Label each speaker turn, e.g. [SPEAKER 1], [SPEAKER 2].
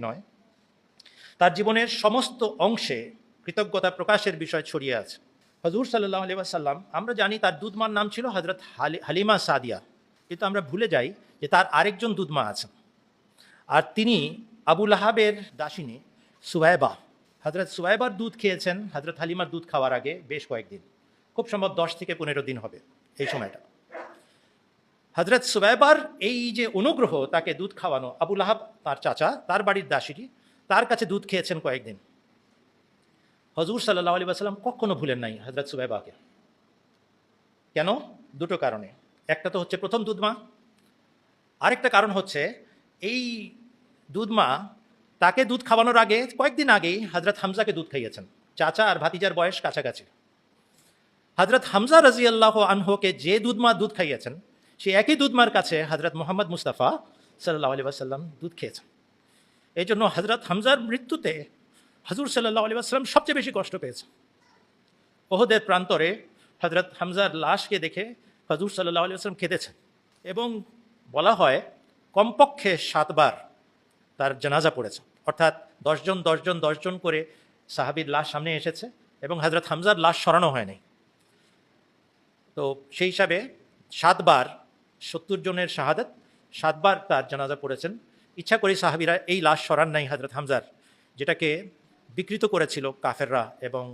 [SPEAKER 1] নয়, তার জীবনের সমস্ত অংশে কৃতজ্ঞতা প্রকাশের বিষয় ছড়িয়ে আছে। হজরত সাল্লাল্লাহু আলাইহি ওয়াসাল্লাম, আমরা জানি তার দুধমার নাম ছিল হজরত হালিমা সাদিয়া, কিন্তু আমরা ভুলে যাই যে তার আরেকজন দুধমা আছেন, আর তিনি আবু লাহাবের দাসিনী সুয়াইবা। হজরত সুয়াইবার দুধ খেয়েছেন হজরত হালিমার দুধ খাওয়ার আগে বেশ কয়েকদিন, খুব সম্ভব 10 থেকে 15 দিন হবে এই সময়টা। হজরত সুবাইবার এই যে অনুগ্রহ, তাকে দুধ খাওয়ানো, আবু লাহাব তার চাচা, তার বাড়ির দাসীটি, তার কাছে দুধ খেয়েছেন কয়েকদিন। হজরত সাল্লাল্লাহু আলাইহি ওয়াসাল্লাম কখনো ভুলেন নাই হজরত সুবাইবাকে। কেন? দুটো কারণে। একটা তো হচ্ছে প্রথম দুধমা, আরেকটা কারণ হচ্ছে এই দুধমা তাকে দুধ খাওয়ানোর আগে কয়েকদিন আগেই হজরত হামজাকে দুধ খাইয়েছেন। চাচা আর ভাতিজার বয়স কাছাকাছি। হজরত হামজা রাদিয়াল্লাহু আনহুকে যে দুধমা দুধ খাইয়েছেন, সেই একই দুধমার কাছে হজরত মুহাম্মদ মুস্তাফা সাল্লাল্লাহু আলাইহি ওয়াসাল্লাম দুধ খেয়েছেন। এই জন্য হজরত হামজার মৃত্যুতে হুজুর সাল্লাল্লাহু আলাইহি ওয়াসাল্লাম সবচেয়ে বেশি কষ্ট পেয়েছেন। ওহদের প্রান্তরে হজরত হামজার লাশকে দেখে হুজুর সাল্লাল্লাহু আলাইহি ওয়াসাল্লাম কেঁদেছেন, এবং বলা হয় কমপক্ষে 7 বার তার জানাজা পড়েছে। অর্থাৎ 10 জন করে সাহাবীর লাশ সামনে এসেছে, এবং হজরত হামজার লাশ সরানো হয়নি। তো সেই হিসাবে 7 বার, 70 জনের শাহাদাত, 7 বার তার জানাজা পড়েছেন। ইচ্ছা করে সাহাবীরা এই লাশ সরান নাই হজরত হামজার, যেটাকে বিকৃত করেছিল কাফেররা এবং